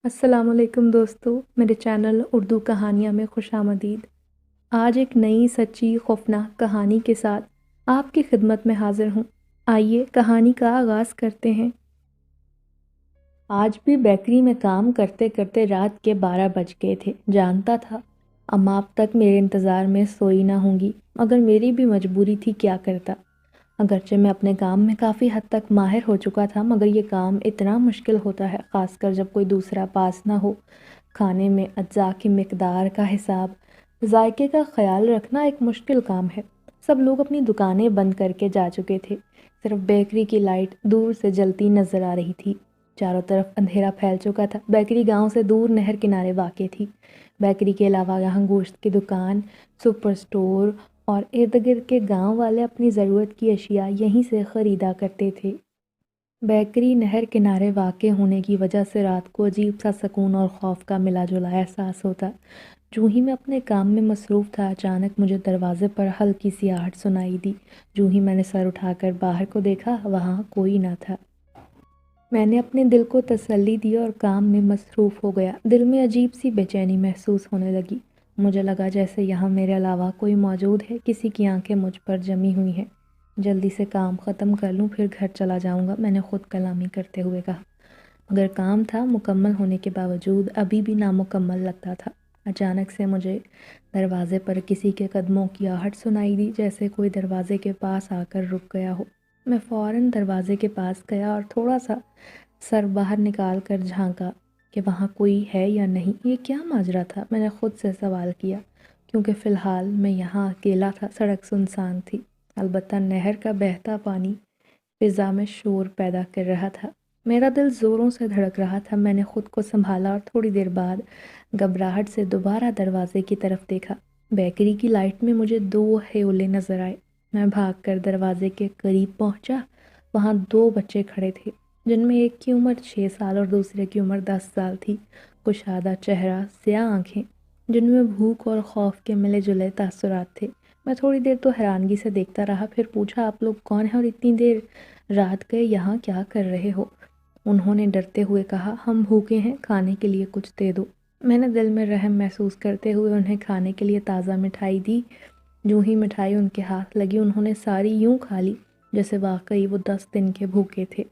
السلام علیکم دوستو، میرے چینل اردو کہانیاں میں خوش آمدید۔ آج ایک نئی سچی خوفناک کہانی کے ساتھ آپ کی خدمت میں حاضر ہوں۔ آئیے کہانی کا آغاز کرتے ہیں۔ آج بھی بیکری میں کام کرتے کرتے رات کے 12 بج گئے تھے۔ جانتا تھا اماں اب تک میرے انتظار میں سوئی نہ ہوں گی، مگر میری بھی مجبوری تھی، کیا کرتا۔ اگرچہ میں اپنے کام میں کافی حد تک ماہر ہو چکا تھا، مگر یہ کام اتنا مشکل ہوتا ہے، خاص کر جب کوئی دوسرا پاس نہ ہو۔ کھانے میں اجزاء کی مقدار کا حساب، ذائقے کا خیال رکھنا ایک مشکل کام ہے۔ سب لوگ اپنی دکانیں بند کر کے جا چکے تھے، صرف بیکری کی لائٹ دور سے جلتی نظر آ رہی تھی۔ چاروں طرف اندھیرا پھیل چکا تھا۔ بیکری گاؤں سے دور نہر کنارے واقع تھی۔ بیکری کے علاوہ یہاں گوشت کی دکان، سپر سٹور اور ارد گرد کے گاؤں والے اپنی ضرورت کی اشیاء یہیں سے خریدا کرتے تھے۔ بیکری نہر کنارے واقع ہونے کی وجہ سے رات کو عجیب سا سکون اور خوف کا ملا جلا احساس ہوتا۔ جو ہی میں اپنے کام میں مصروف تھا، اچانک مجھے دروازے پر ہلکی سی آہٹ سنائی دی۔ جو ہی میں نے سر اٹھا کر باہر کو دیکھا، وہاں کوئی نہ تھا۔ میں نے اپنے دل کو تسلی دی اور کام میں مصروف ہو گیا۔ دل میں عجیب سی بے چینی محسوس ہونے لگی۔ مجھے لگا جیسے یہاں میرے علاوہ کوئی موجود ہے، کسی کی آنکھیں مجھ پر جمی ہوئی ہیں۔ جلدی سے کام ختم کر لوں، پھر گھر چلا جاؤں گا، میں نے خود کلامی کرتے ہوئے کہا۔ مگر کام تھا، مکمل ہونے کے باوجود ابھی بھی نامکمل لگتا تھا۔ اچانک سے مجھے دروازے پر کسی کے قدموں کی آہٹ سنائی دی، جیسے کوئی دروازے کے پاس آ کر رک گیا ہو۔ میں فوراً دروازے کے پاس گیا اور تھوڑا سا سر باہر نکال کر جھانکا کہ وہاں کوئی ہے یا نہیں۔ یہ کیا ماجرا تھا، میں نے خود سے سوال کیا، کیونکہ فی الحال میں یہاں اکیلا تھا۔ سڑک سنسان تھی، البتہ نہر کا بہتا پانی فضا میں شور پیدا کر رہا تھا۔ میرا دل زوروں سے دھڑک رہا تھا۔ میں نے خود کو سنبھالا اور تھوڑی دیر بعد گھبراہٹ سے دوبارہ دروازے کی طرف دیکھا۔ بیکری کی لائٹ میں مجھے 2 ہیولے نظر آئے۔ میں بھاگ کر دروازے کے قریب پہنچا۔ وہاں 2 بچے کھڑے تھے، جن میں ایک کی عمر 6 سال اور دوسرے کی عمر 10 سال تھی۔ کشادہ چہرہ، سیاہ آنکھیں، جن میں بھوک اور خوف کے ملے جلے تاثرات تھے۔ میں تھوڑی دیر تو حیرانگی سے دیکھتا رہا، پھر پوچھا، آپ لوگ کون ہیں اور اتنی دیر رات گئے یہاں کیا کر رہے ہو؟ انہوں نے ڈرتے ہوئے کہا، ہم بھوکے ہیں، کھانے کے لیے کچھ دے دو۔ میں نے دل میں رحم محسوس کرتے ہوئے انہیں کھانے کے لیے تازہ مٹھائی دی۔ جو ہی مٹھائی ان کے ہاتھ لگی، انہوں نے ساری یوں کھا لی جیسے واقعی وہ 10 دن کے بھوکے تھے۔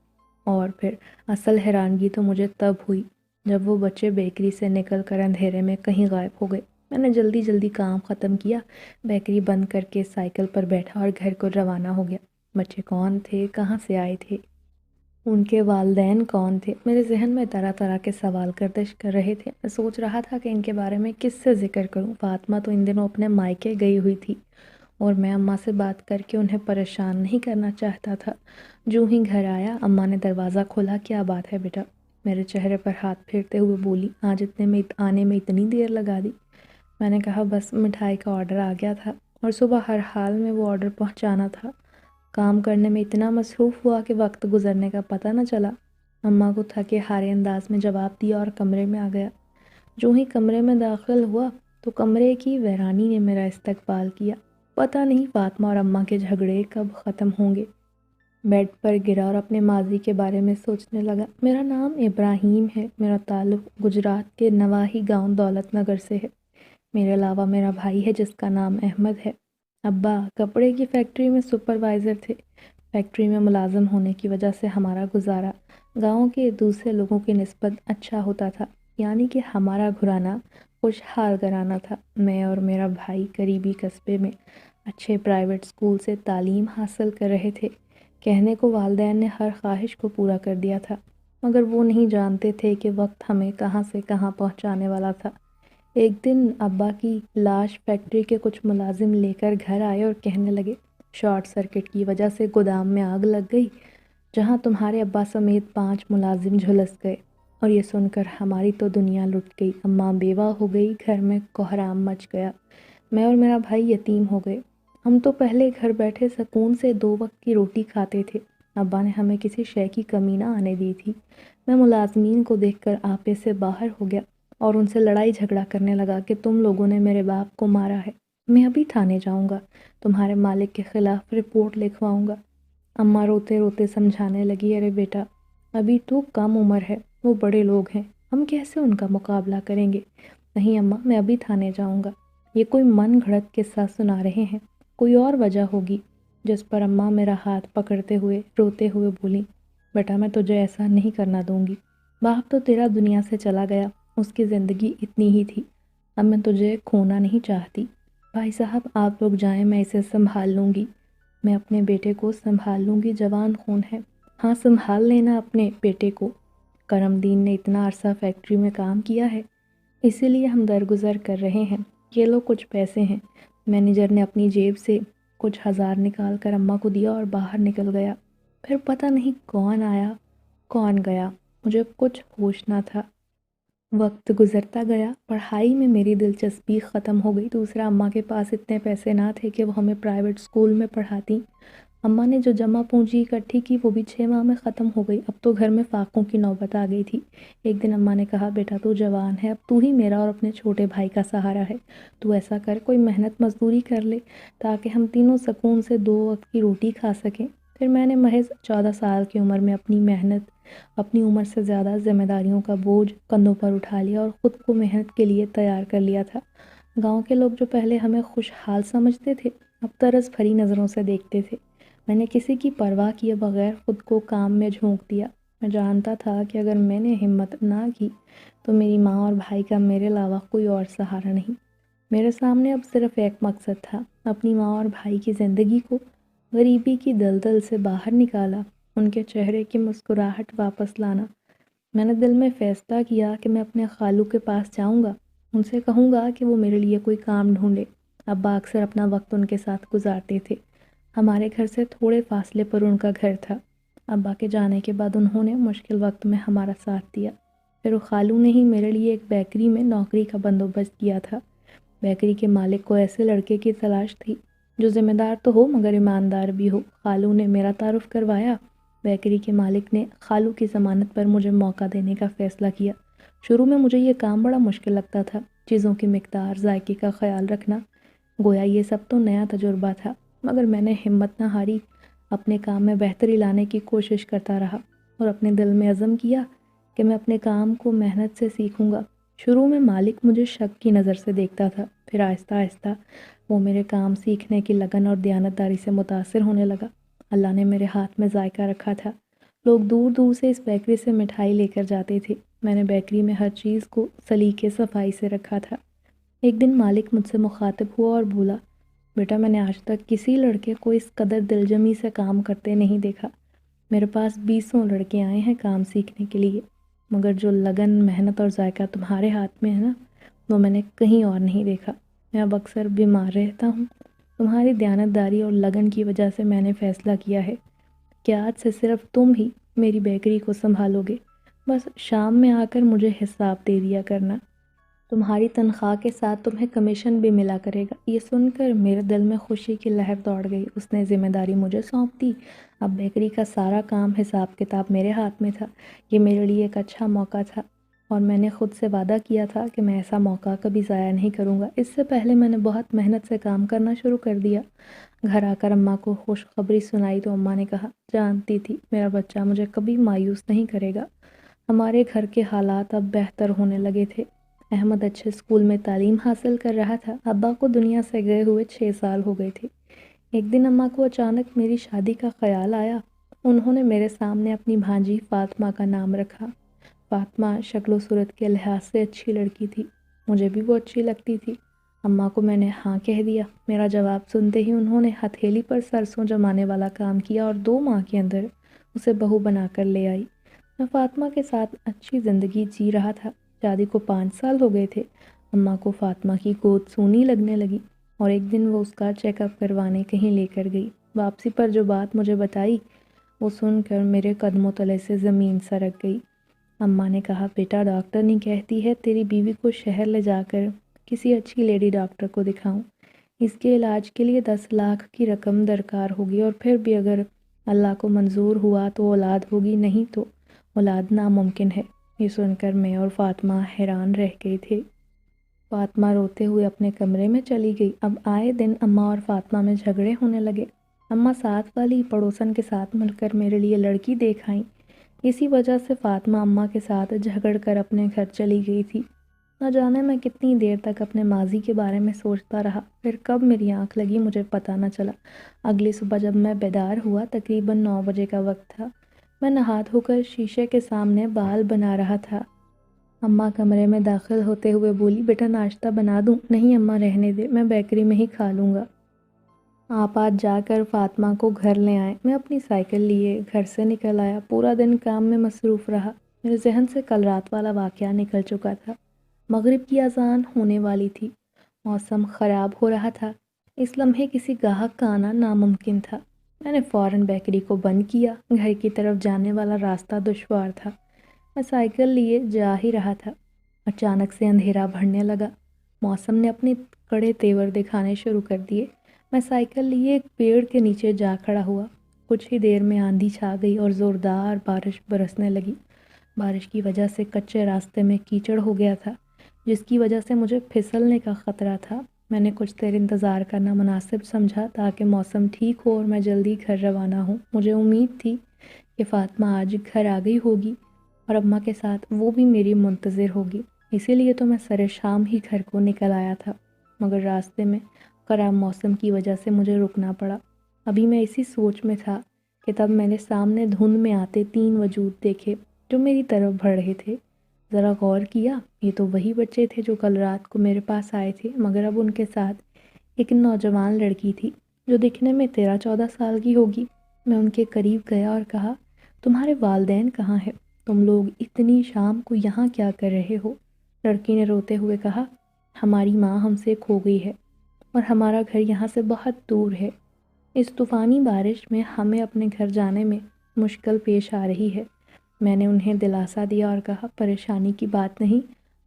اور پھر اصل حیرانگی تو مجھے تب ہوئی جب وہ بچے بیکری سے نکل کر اندھیرے میں کہیں غائب ہو گئے۔ میں نے جلدی جلدی کام ختم کیا، بیکری بند کر کے سائیکل پر بیٹھا اور گھر کو روانہ ہو گیا۔ بچے کون تھے، کہاں سے آئے تھے، ان کے والدین کون تھے؟ میرے ذہن میں طرح طرح کے سوال گردش کر رہے تھے۔ میں سوچ رہا تھا کہ ان کے بارے میں کس سے ذکر کروں۔ فاطمہ تو ان دنوں اپنے مائکے گئی ہوئی تھی اور میں اماں سے بات کر کے انہیں پریشان نہیں کرنا چاہتا تھا۔ جو ہی گھر آیا، اماں نے دروازہ کھولا، کیا بات ہے بیٹا؟ میرے چہرے پر ہاتھ پھیرتے ہوئے بولی، آج آنے میں اتنی دیر لگا دی؟ میں نے کہا، بس مٹھائی کا آرڈر آ گیا تھا اور صبح ہر حال میں وہ آرڈر پہنچانا تھا۔ کام کرنے میں اتنا مصروف ہوا کہ وقت گزرنے کا پتہ نہ چلا۔ اماں کو تھکے ہارے انداز میں جواب دیا اور کمرے میں آ گیا۔ جو ہی کمرے میں داخل ہوا تو کمرے کی ویرانی نے میرا استقبال کیا۔ پتہ نہیں فاطمہ اور اماں کے جھگڑے کب ختم ہوں گے۔ بیڈ پر گرا اور اپنے ماضی کے بارے میں سوچنے لگا۔ میرا نام ابراہیم ہے، میرا تعلق گجرات کے نواحی گاؤں دولت نگر سے ہے۔ میرے علاوہ میرا بھائی ہے جس کا نام احمد ہے۔ ابا کپڑے کی فیکٹری میں سپروائزر تھے۔ فیکٹری میں ملازم ہونے کی وجہ سے ہمارا گزارا گاؤں کے دوسرے لوگوں کی نسبت اچھا ہوتا تھا، یعنی کہ ہمارا گھرانہ خوشحال گھرانہ تھا۔ میں اور میرا بھائی قریبی قصبے میں اچھے پرائیویٹ اسکول سے تعلیم حاصل کر رہے تھے۔ کہنے کو والدین نے ہر خواہش کو پورا کر دیا تھا، مگر وہ نہیں جانتے تھے کہ وقت ہمیں کہاں سے کہاں پہنچانے والا تھا۔ ایک دن ابا کی لاش فیکٹری کے کچھ ملازم لے کر گھر آئے اور کہنے لگے، شارٹ سرکٹ کی وجہ سے گودام میں آگ لگ گئی، جہاں تمہارے ابا سمیت 5 ملازم جھلس گئے۔ اور یہ سن کر ہماری تو دنیا لٹ گئی۔ اماں بیوہ ہو گئی، گھر میں کوہرام مچ گیا، میں اور میرا بھائی یتیم ہو گئے۔ ہم تو پہلے گھر بیٹھے سکون سے 2 وقت کی روٹی کھاتے تھے، ابا نے ہمیں کسی شے کی کمی نہ آنے دی تھی۔ میں ملازمین کو دیکھ کر آپے سے باہر ہو گیا اور ان سے لڑائی جھگڑا کرنے لگا کہ تم لوگوں نے میرے باپ کو مارا ہے، میں ابھی تھانے جاؤں گا، تمہارے مالک کے خلاف رپورٹ لکھواؤں گا۔ اماں روتے روتے سمجھانے لگی، ارے بیٹا ابھی تو کم عمر ہے، وہ بڑے لوگ ہیں، ہم کیسے ان کا مقابلہ کریں گے؟ نہیں اماں، میں ابھی تھانے جاؤں گا۔ یہ کوئی من گھڑت قصہ سنا رہے ہیں؟ کوئی اور وجہ ہوگی؟ جس پر اماں میرا ہاتھ پکڑتے ہوئے روتے ہوئے بولی، بیٹا میں تجھے ایسا نہیں کرنا دوں گی۔ باپ تو تیرا دنیا سے چلا گیا، اس کی زندگی اتنی ہی تھی، اب میں تجھے کھونا نہیں چاہتی۔ بھائی صاحب آپ لوگ جائیں، میں اسے سنبھال لوں گی، میں اپنے بیٹے کو سنبھال لوں گی، جوان خون ہے۔ ہاں سنبھال لینا اپنے بیٹے کو، کرم دین نے اتنا عرصہ فیکٹری میں کام کیا ہے، اسی لیے ہم درگزر کر رہے ہیں۔ یہ لو کچھ پیسے ہیں۔ مینیجر نے اپنی جیب سے کچھ ہزار نکال کر اماں کو دیا اور باہر نکل گیا۔ پھر پتہ نہیں کون آیا کون گیا، مجھے کچھ ہوش نہ تھا۔ وقت گزرتا گیا، پڑھائی میں میری دلچسپی ختم ہو گئی۔ دوسرا اماں کے پاس اتنے پیسے نہ تھے کہ وہ ہمیں پرائیویٹ اسکول میں پڑھاتی۔ اماں نے جو جمع پونجی اکٹھی کی وہ بھی 6 ماہ میں ختم ہو گئی۔ اب تو گھر میں فاقوں کی نوبت آ گئی تھی۔ ایک دن اماں نے کہا، بیٹا تو جوان ہے، اب تو ہی میرا اور اپنے چھوٹے بھائی کا سہارا ہے، تو ایسا کر کوئی محنت مزدوری کر لے تاکہ ہم تینوں سکون سے 2 وقت کی روٹی کھا سکیں۔ پھر میں نے محض 14 سال کی عمر میں اپنی محنت، اپنی عمر سے زیادہ ذمہ داریوں کا بوجھ کندھوں پر اٹھا لیا اور خود کو محنت کے لیے تیار کر لیا تھا۔ گاؤں کے لوگ جو پہلے ہمیں خوشحال سمجھتے تھے، اب طرز بھری نظروں سے دیکھتے تھے۔ میں نے کسی کی پرواہ کیے بغیر خود کو کام میں جھونک دیا۔ میں جانتا تھا کہ اگر میں نے ہمت نہ کی تو میری ماں اور بھائی کا میرے علاوہ کوئی اور سہارا نہیں۔ میرے سامنے اب صرف ایک مقصد تھا، اپنی ماں اور بھائی کی زندگی کو غریبی کی دلدل سے باہر نکالا، ان کے چہرے کی مسکراہٹ واپس لانا۔ میں نے دل میں فیصلہ کیا کہ میں اپنے خالو کے پاس جاؤں گا، ان سے کہوں گا کہ وہ میرے لیے کوئی کام ڈھونڈے۔ ابا اکثر اپنا وقت ان کے ساتھ گزارتے تھے۔ ہمارے گھر سے تھوڑے فاصلے پر ان کا گھر تھا۔ ابا کے جانے کے بعد انہوں نے مشکل وقت میں ہمارا ساتھ دیا۔ پھر خالو نے ہی میرے لیے ایک بیکری میں نوکری کا بندوبست کیا تھا۔ بیکری کے مالک کو ایسے لڑکے کی تلاش تھی جو ذمہ دار تو ہو مگر ایماندار بھی ہو۔ خالو نے میرا تعارف کروایا۔ بیکری کے مالک نے خالو کی ضمانت پر مجھے موقع دینے کا فیصلہ کیا۔ شروع میں مجھے یہ کام بڑا مشکل لگتا تھا، چیزوں کی مقدار، ذائقے کا خیال رکھنا، گویا یہ سب تو نیا تجربہ تھا، مگر میں نے ہمت نہ ہاری، اپنے کام میں بہتری لانے کی کوشش کرتا رہا اور اپنے دل میں عزم کیا کہ میں اپنے کام کو محنت سے سیکھوں گا۔ شروع میں مالک مجھے شک کی نظر سے دیکھتا تھا، پھر آہستہ آہستہ وہ میرے کام سیکھنے کی لگن اور دیانتداری سے متاثر ہونے لگا۔ اللہ نے میرے ہاتھ میں ذائقہ رکھا تھا، لوگ دور دور سے اس بیکری سے مٹھائی لے کر جاتے تھے۔ میں نے بیکری میں ہر چیز کو سلیقے صفائی سے رکھا تھا۔ ایک دن مالک مجھ سے مخاطب ہوا اور بولا، بیٹا میں نے آج تک کسی لڑکے کو اس قدر دلجمی سے کام کرتے نہیں دیکھا۔ میرے پاس 20 لڑکے آئے ہیں کام سیکھنے کے لیے، مگر جو لگن، محنت اور ذائقہ تمہارے ہاتھ میں ہے نا، وہ میں نے کہیں اور نہیں دیکھا۔ میں اب اکثر بیمار رہتا ہوں، تمہاری دیانتداری اور لگن کی وجہ سے میں نے فیصلہ کیا ہے کہ آج سے صرف تم ہی میری بیکری کو سنبھالو گے، بس شام میں آ کر مجھے حساب دے دیا کرنا، تمہاری تنخواہ کے ساتھ تمہیں کمیشن بھی ملا کرے گا۔ یہ سن کر میرے دل میں خوشی کی لہر دوڑ گئی۔ اس نے ذمہ داری مجھے سونپ دی، اب بیکری کا سارا کام، حساب کتاب میرے ہاتھ میں تھا۔ یہ میرے لیے ایک اچھا موقع تھا اور میں نے خود سے وعدہ کیا تھا کہ میں ایسا موقع کبھی ضائع نہیں کروں گا۔ اس سے پہلے میں نے بہت محنت سے کام کرنا شروع کر دیا۔ گھر آ کر اماں کو خوشخبری سنائی تو اماں نے کہا، جانتی تھی میرا بچہ مجھے کبھی مایوس نہیں کرے گا۔ ہمارے گھر کے حالات اب بہتر ہونے لگے تھے۔ احمد اچھے اسکول میں تعلیم حاصل کر رہا تھا۔ ابا کو دنیا سے گئے ہوئے 6 سال ہو گئے تھے۔ ایک دن اماں کو اچانک میری شادی کا خیال آیا۔ انہوں نے میرے سامنے اپنی بھانجی فاطمہ کا نام رکھا۔ فاطمہ شکل و صورت کے لحاظ سے اچھی لڑکی تھی، مجھے بھی وہ اچھی لگتی تھی۔ اماں کو میں نے ہاں کہہ دیا۔ میرا جواب سنتے ہی انہوں نے ہتھیلی پر سرسوں جمانے والا کام کیا اور 2 ماہ کے اندر اسے بہو بنا کر لے آئی۔ میں فاطمہ کے ساتھ اچھی زندگی جی رہا تھا۔ شادی کو 5 سال ہو گئے تھے۔ اماں کو فاطمہ کی گود سونی لگنے لگی اور ایک دن وہ اس کا چیک اپ کروانے کہیں لے کر گئی۔ واپسی پر جو بات مجھے بتائی وہ سن کر میرے قدموں تلے سے زمین سرک گئی۔ اماں نے کہا، بیٹا ڈاکٹرنی کہتی ہے تیری بیوی کو شہر لے جا کر کسی اچھی لیڈی ڈاکٹر کو دکھاؤں، اس کے علاج کے لیے 10 لاکھ کی رقم درکار ہوگی، اور پھر بھی اگر اللہ کو منظور ہوا تو اولاد ہوگی، نہیں تو اولاد ناممکن ہے۔ یہ سن کر میں اور فاطمہ حیران رہ گئے تھے۔ فاطمہ روتے ہوئے اپنے کمرے میں چلی گئی۔ اب آئے دن اماں اور فاطمہ میں جھگڑے ہونے لگے۔ اماں ساتھ والی پڑوسن کے ساتھ مل کر میرے لیے لڑکی دیکھ آئیں۔ اسی وجہ سے فاطمہ اماں کے ساتھ جھگڑ کر اپنے گھر چلی گئی تھی۔ نہ جانے میں کتنی دیر تک اپنے ماضی کے بارے میں سوچتا رہا، پھر کب میری آنکھ لگی مجھے پتہ نہ چلا۔ اگلی صبح جب میں بیدار ہوا تقریباً 9 بجے کا وقت تھا۔ میں نہا دھو کر شیشے کے سامنے بال بنا رہا تھا۔ اماں کمرے میں داخل ہوتے ہوئے بولی، بیٹا ناشتہ بنا دوں؟ نہیں اماں رہنے دے، میں بیکری میں ہی کھا لوں گا۔ آپ آج جا کر فاطمہ کو گھر لے آئیں۔ میں اپنی سائیکل لیے گھر سے نکل آیا۔ پورا دن کام میں مصروف رہا۔ میرے ذہن سے کل رات والا واقعہ نکل چکا تھا۔ مغرب کی اذان ہونے والی تھی۔ موسم خراب ہو رہا تھا۔ اس لمحے کسی گاہک کا آنا ناممکن تھا۔ میں نے فوراً بیکری کو بند کیا۔ گھر کی طرف جانے والا راستہ دشوار تھا۔ میں سائیکل لیے جا ہی رہا تھا، اچانک سے اندھیرا بڑھنے لگا۔ موسم نے اپنے کڑے تیور دکھانے شروع کر دیے۔ میں سائیکل لیے ایک پیڑ کے نیچے جا کھڑا ہوا۔ کچھ ہی دیر میں آندھی چھا گئی اور زوردار بارش برسنے لگی۔ بارش کی وجہ سے کچے راستے میں کیچڑ ہو گیا تھا، جس کی وجہ سے مجھے پھسلنے کا خطرہ تھا۔ میں نے کچھ دیر انتظار کرنا مناسب سمجھا تاکہ موسم ٹھیک ہو اور میں جلدی گھر روانہ ہوں۔ مجھے امید تھی کہ فاطمہ آج گھر آ گئی ہوگی اور اماں کے ساتھ وہ بھی میری منتظر ہوگی، اسی لیے تو میں سر شام ہی گھر کو نکل آیا تھا۔ مگر راستے میں خراب موسم کی وجہ سے مجھے رکنا پڑا۔ ابھی میں اسی سوچ میں تھا کہ تب میں نے سامنے دھند میں آتے 3 وجود دیکھے جو میری طرف بڑھ رہے تھے۔ ذرا غور کیا، یہ تو وہی بچے تھے جو کل رات کو میرے پاس آئے تھے، مگر اب ان کے ساتھ ایک نوجوان لڑکی تھی جو دکھنے میں 13-14 سال کی ہوگی۔ میں ان کے قریب گیا اور کہا، تمہارے والدین کہاں ہیں؟ تم لوگ اتنی شام کو یہاں کیا کر رہے ہو؟ لڑکی نے روتے ہوئے کہا، ہماری ماں ہم سے کھو گئی ہے اور ہمارا گھر یہاں سے بہت دور ہے۔ اس طوفانی بارش میں ہمیں اپنے گھر جانے میں مشکل پیش آ رہی ہے۔ میں نے انہیں دلاسا دیا اور کہا، پریشانی کی بات نہیں،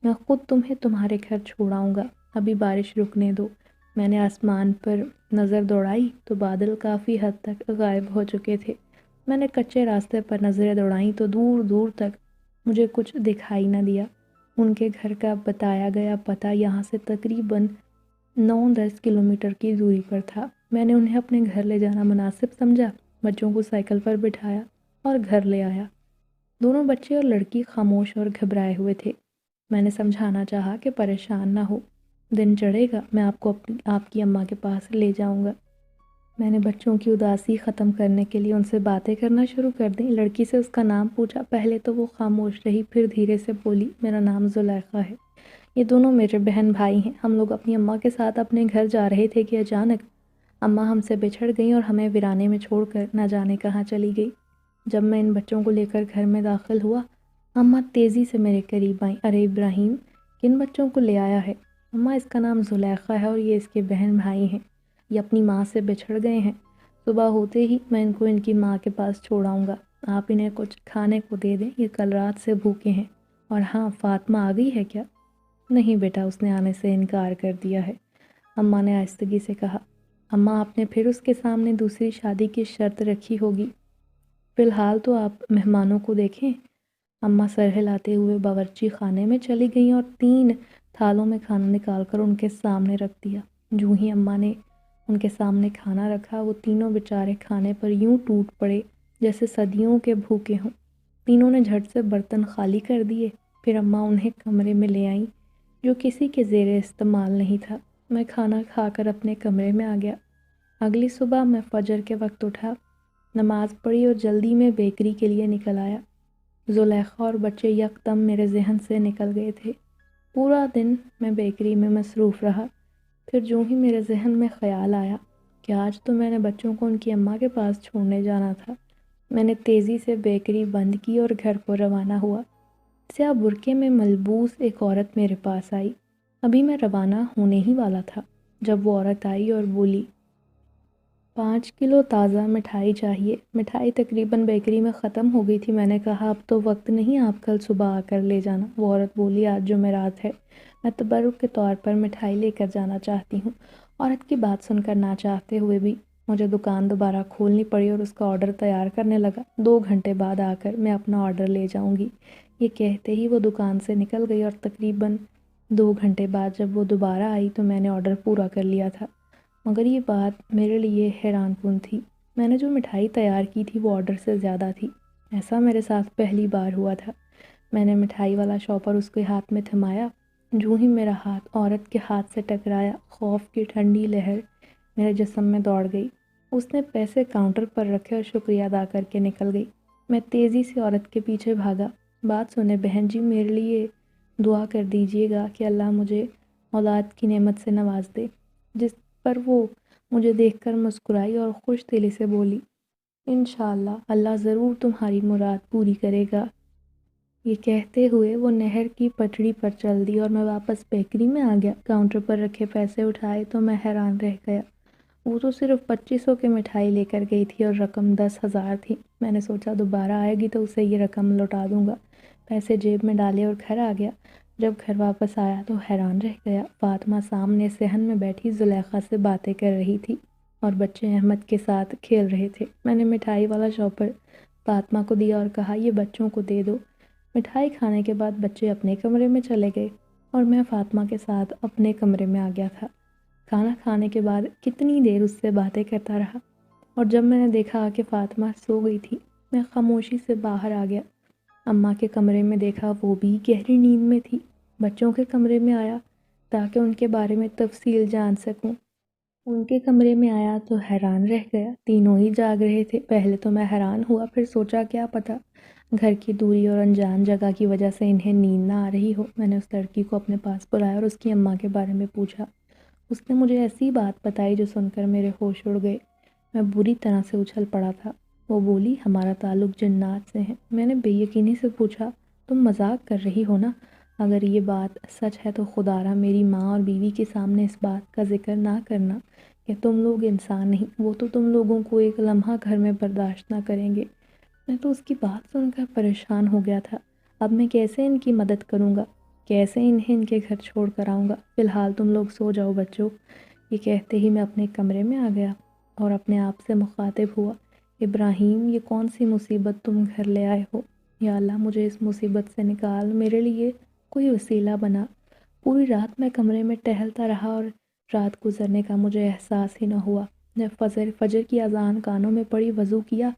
میں خود تمہیں تمہارے گھر چھوڑاؤں گا، ابھی بارش رکنے دو۔ میں نے آسمان پر نظر دوڑائی تو بادل کافی حد تک غائب ہو چکے تھے۔ میں نے کچے راستے پر نظریں دوڑائیں تو دور دور تک مجھے کچھ دکھائی نہ دیا۔ ان کے گھر کا بتایا گیا پتہ یہاں سے تقریباً 9-10 کلومیٹر کی دوری پر تھا۔ میں نے انہیں اپنے گھر لے جانا مناسب سمجھا، بچوں کو سائیکل پر بٹھایا اور گھر لے آیا۔ دونوں بچے اور لڑکی خاموش اور گھبرائے ہوئے تھے۔ میں نے سمجھانا چاہا کہ پریشان نہ ہو، دن چڑھے گا میں آپ کو آپ کی اماں کے پاس لے جاؤں گا۔ میں نے بچوں کی اداسی ختم کرنے کے لیے ان سے باتیں کرنا شروع کر دیں۔ لڑکی سے اس کا نام پوچھا۔ پہلے تو وہ خاموش رہی، پھر دھیرے سے بولی، میرا نام زلیخا ہے، یہ دونوں میرے بہن بھائی ہیں۔ ہم لوگ اپنی اماں کے ساتھ اپنے گھر جا رہے تھے کہ اچانک اماں ہم سے بچھڑ گئیں اور ہمیں ویرانے میں چھوڑ کر نہ جانے کہاں چلی گئی۔ جب میں ان بچوں کو لے کر گھر میں داخل ہوا، اماں تیزی سے میرے قریب آئیں۔ ارے ابراہیم، کن بچوں کو لے آیا ہے؟ اماں، اس کا نام زلیخا ہے اور یہ اس کے بہن بھائی ہیں، یہ اپنی ماں سے بچھڑ گئے ہیں۔ صبح ہوتے ہی میں ان کو ان کی ماں کے پاس چھوڑاؤں گا، آپ انہیں کچھ کھانے کو دے دیں، یہ کل رات سے بھوکے ہیں۔ اور ہاں، فاطمہ آ گئی ہے کیا؟ نہیں بیٹا، اس نے آنے سے انکار کر دیا ہے، اماں نے آہستگی سے کہا۔ اماں، آپ نے پھر اس کے سامنے دوسری شادی کی شرط رکھی ہوگی، فی الحال تو آپ مہمانوں کو دیکھیں۔ اماں سر ہلاتے ہوئے باورچی خانے میں چلی گئیں اور 3 تھالوں میں کھانا نکال کر ان کے سامنے رکھ دیا۔ جو ہی اماں نے ان کے سامنے کھانا رکھا، وہ تینوں بیچارے کھانے پر یوں ٹوٹ پڑے جیسے صدیوں کے بھوکے ہوں۔ تینوں نے جھٹ سے برتن خالی کر دیے۔ پھر اماں انہیں کمرے میں لے آئیں جو کسی کے زیر استعمال نہیں تھا۔ میں کھانا کھا کر اپنے کمرے میں آ گیا۔ اگلی صبح میں فجر کے وقت اٹھا، نماز پڑھی اور جلدی میں بیکری کے لیے نکل آیا۔ زلیخا اور بچے یکدم میرے ذہن سے نکل گئے تھے۔ پورا دن میں بیکری میں مصروف رہا۔ پھر جو ہی میرے ذہن میں خیال آیا کہ آج تو میں نے بچوں کو ان کی اماں کے پاس چھوڑنے جانا تھا، میں نے تیزی سے بیکری بند کی اور گھر کو روانہ ہوا۔ سیاہ برقعے میں ملبوس ایک عورت میرے پاس آئی۔ ابھی میں روانہ ہونے ہی والا تھا جب وہ عورت آئی اور بولی، 5 کلو تازہ مٹھائی چاہیے۔ مٹھائی تقریباً بیکری میں ختم ہو گئی تھی۔ میں نے کہا، اب تو وقت نہیں، آپ کل صبح آ کر لے جانا۔ وہ عورت بولی، آج جمعرات ہے، میں تبرک کے طور پر مٹھائی لے کر جانا چاہتی ہوں۔ عورت کی بات سن کر نہ چاہتے ہوئے بھی مجھے دکان دوبارہ کھولنی پڑی اور اس کا آرڈر تیار کرنے لگا۔ 2 گھنٹے بعد آ کر میں اپنا آرڈر لے جاؤں گی۔ یہ کہتے ہی وہ دکان سے نکل گئی اور تقریباً 2 گھنٹے بعد جب وہ دوبارہ آئی تو میں نے آرڈر پورا کر لیا تھا۔ مگر یہ بات میرے لیے حیران کن تھی، میں نے جو مٹھائی تیار کی تھی وہ آرڈر سے زیادہ تھی۔ ایسا میرے ساتھ پہلی بار ہوا تھا۔ میں نے مٹھائی والا شاپر اس کے ہاتھ میں تھمایا، جو ہی میرا ہاتھ عورت کے ہاتھ سے ٹکرایا، خوف کی ٹھنڈی لہر میرے جسم میں دوڑ گئی۔ اس نے پیسے کاؤنٹر پر رکھے اور شکریہ ادا کر کے نکل گئی۔ میں تیزی سے عورت کے پیچھے بھاگا۔ بات سنیں بہن جی، میرے لیے دعا کر دیجیے گا کہ اللہ مجھے اولاد کی نعمت سے نواز دے۔ جس پر وہ مجھے دیکھ کر مسکرائی اور خوش دلی سے بولی، انشاءاللہ اللہ ضرور تمہاری مراد پوری کرے گا۔ یہ کہتے ہوئے وہ نہر کی پٹڑی پر چل دی اور میں واپس بیکری میں آ گیا۔ کاؤنٹر پر رکھے پیسے اٹھائے تو میں حیران رہ گیا۔ وہ تو صرف 2500 کی مٹھائی لے کر گئی تھی اور رقم 10,000 تھی۔ میں نے سوچا دوبارہ آئے گی تو اسے یہ رقم لوٹا دوں گا۔ پیسے جیب میں ڈالے اور گھر آ گیا۔ جب گھر واپس آیا تو حیران رہ گیا۔ فاطمہ سامنے صحن میں بیٹھی زلیخا سے باتیں کر رہی تھی اور بچے احمد کے ساتھ کھیل رہے تھے۔ میں نے مٹھائی والا شاپر فاطمہ کو دیا اور کہا، یہ بچوں کو دے دو۔ مٹھائی کھانے کے بعد بچے اپنے کمرے میں چلے گئے اور میں فاطمہ کے ساتھ اپنے کمرے میں آ گیا تھا۔ کھانا کھانے کے بعد کتنی دیر اس سے باتیں کرتا رہا اور جب میں نے دیکھا کہ فاطمہ سو گئی تھی، میں خاموشی سے باہر آ گیا۔ اماں کے کمرے میں دیکھا، وہ بھی گہری نیند میں تھی۔ بچوں کے کمرے میں آیا تاکہ ان کے بارے میں تفصیل جان سکوں۔ ان کے کمرے میں آیا تو حیران رہ گیا، تینوں ہی جاگ رہے تھے۔ پہلے تو میں حیران ہوا، پھر سوچا کیا پتہ گھر کی دوری اور انجان جگہ کی وجہ سے انہیں نیند نہ آ رہی ہو۔ میں نے اس لڑکی کو اپنے پاس بلایا اور اس کی اماں کے بارے میں پوچھا۔ اس نے مجھے ایسی بات بتائی جو سن کر میرے ہوش اڑ گئے۔ میں بری طرح سے اچھل پڑا تھا۔ وہ بولی، ہمارا تعلق جنات سے ہے۔ میں نے بے یقینی سے پوچھا، تم مذاق کر رہی ہو نا؟ اگر یہ بات سچ ہے تو خدا را میری ماں اور بیوی کے سامنے اس بات کا ذکر نہ کرنا کہ تم لوگ انسان نہیں، وہ تو تم لوگوں کو ایک لمحہ گھر میں برداشت نہ کریں گے۔ میں تو اس کی بات سن کر پریشان ہو گیا تھا۔ اب میں کیسے ان کی مدد کروں گا؟ کیسے انہیں ان کے گھر چھوڑ کر آؤں گا؟ فی الحال تم لوگ سو جاؤ بچوں۔ یہ کہتے ہی میں اپنے کمرے میں آ گیا اور اپنے آپ سے مخاطب ہوا، ابراہیم، یہ کون سی مصیبت تم گھر لے آئے ہو؟ یا اللہ مجھے اس مصیبت سے نکال، میرے لیے کوئی وسیلہ بنا۔ پوری رات میں کمرے میں ٹہلتا رہا اور رات گزرنے کا مجھے احساس ہی نہ ہوا۔ جب فجر کی اذان کانوں میں پڑی، وضو کیا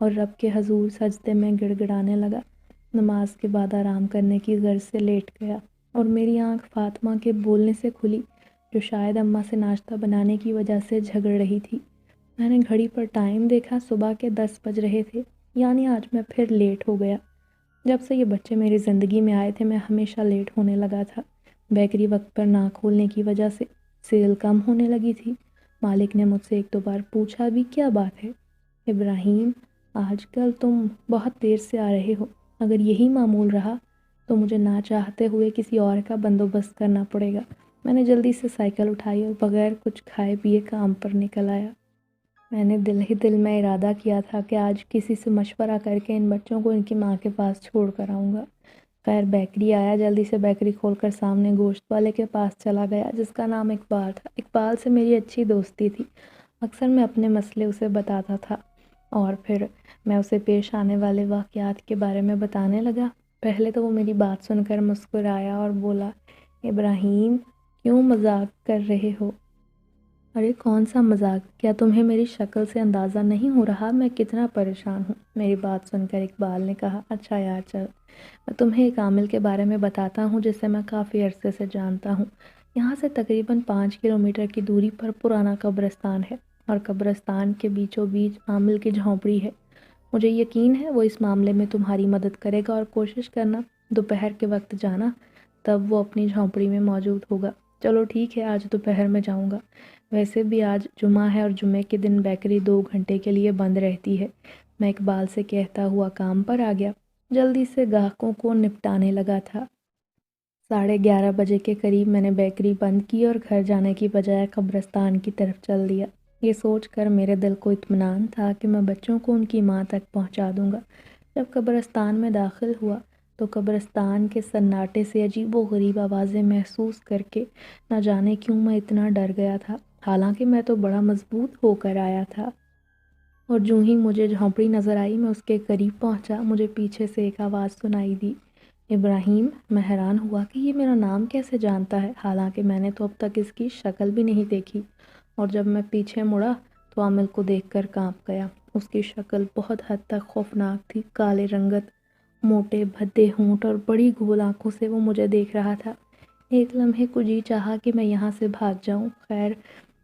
اور رب کے حضور سجدے میں گڑ گڑانے لگا۔ نماز کے بعد آرام کرنے کی غرض سے لیٹ گیا اور میری آنکھ فاطمہ کے بولنے سے کھلی، جو شاید اماں سے ناشتہ بنانے کی وجہ سے جھگڑ رہی تھی۔ میں نے گھڑی پر ٹائم دیکھا، صبح کے 10 بج رہے تھے، یعنی آج میں پھر لیٹ ہو گیا۔ جب سے یہ بچے میری زندگی میں آئے تھے میں ہمیشہ لیٹ ہونے لگا تھا۔ بیکری وقت پر نہ کھولنے کی وجہ سے سیل کم ہونے لگی تھی۔ مالک نے مجھ سے ایک دو بار پوچھا بھی، کیا بات ہے ابراہیم، آج کل تم بہت دیر سے آ رہے ہو؟ اگر یہی معمول رہا تو مجھے نہ چاہتے ہوئے کسی اور کا بندوبست کرنا پڑے گا۔ میں نے جلدی سے سائیکل اٹھائی اور بغیر کچھ کھائے پیے کام پر نکل آیا۔ میں نے دل ہی دل میں ارادہ کیا تھا کہ آج کسی سے مشورہ کر کے ان بچوں کو ان کی ماں کے پاس چھوڑ کر آؤں گا۔ خیر بیکری آیا، جلدی سے بیکری کھول کر سامنے گوشت والے کے پاس چلا گیا جس کا نام اقبال تھا۔ اقبال سے میری اچھی دوستی تھی، اکثر میں اپنے مسئلے اسے بتاتا تھا اور پھر میں اسے پیش آنے والے واقعات کے بارے میں بتانے لگا۔ پہلے تو وہ میری بات سن کر مسکرایا اور بولا، ابراہیم کیوں مذاق کر رہے ہو؟ ارے کون سا مذاق، کیا تمہیں میری شکل سے اندازہ نہیں ہو رہا میں کتنا پریشان ہوں؟ میری بات سن کر اقبال نے کہا، اچھا یار چل، میں تمہیں ایک عامل کے بارے میں بتاتا ہوں جسے میں کافی عرصے سے جانتا ہوں۔ یہاں سے تقریباً 5 کلومیٹر کی دوری پر پرانا قبرستان ہے اور قبرستان کے بیچوں بیچ عامل کی جھونپڑی ہے۔ مجھے یقین ہے وہ اس معاملے میں تمہاری مدد کرے گا اور کوشش کرنا دوپہر کے وقت جانا، تب وہ اپنی جھونپڑی میں موجود ہوگا۔ چلو ٹھیک ہے، آج دوپہر میں جاؤں گا۔ ویسے بھی آج جمعہ ہے اور جمعے کے دن بیکری 2 گھنٹے کے لیے بند رہتی ہے۔ میں اقبال سے کہتا ہوا کام پر آ گیا، جلدی سے گاہکوں کو نپٹانے لگا تھا۔ 11:30 بجے کے قریب میں نے بیکری بند کی اور گھر جانے کی بجائے قبرستان کی طرف چل دیا، یہ سوچ کر میرے دل کو اطمینان تھا کہ میں بچوں کو ان کی ماں تک پہنچا دوں گا۔ جب قبرستان میں داخل ہوا تو قبرستان کے سناٹے سے عجیب و غریب آوازیں محسوس کر کے نہ جانے کیوں میں اتنا ڈر گیا تھا، حالانکہ میں تو بڑا مضبوط ہو کر آیا تھا۔ اور جو ہی مجھے جھونپڑی نظر آئی میں اس کے قریب پہنچا، مجھے پیچھے سے ایک آواز سنائی دی، ابراہیم۔ میں حیران ہوا کہ یہ میرا نام کیسے جانتا ہے، حالانکہ میں نے تو اب تک اس کی شکل بھی نہیں دیکھی، اور جب میں پیچھے مڑا تو عامل کو دیکھ کر کانپ گیا۔ اس کی شکل بہت حد تک خوفناک تھی، کالے رنگت، موٹے بھدے ہونٹ اور بڑی گول آنکھوں سے وہ مجھے دیکھ رہا تھا۔ ایک لمحے کو جی چاہا کہ میں یہاں سے بھاگ جاؤں، خیر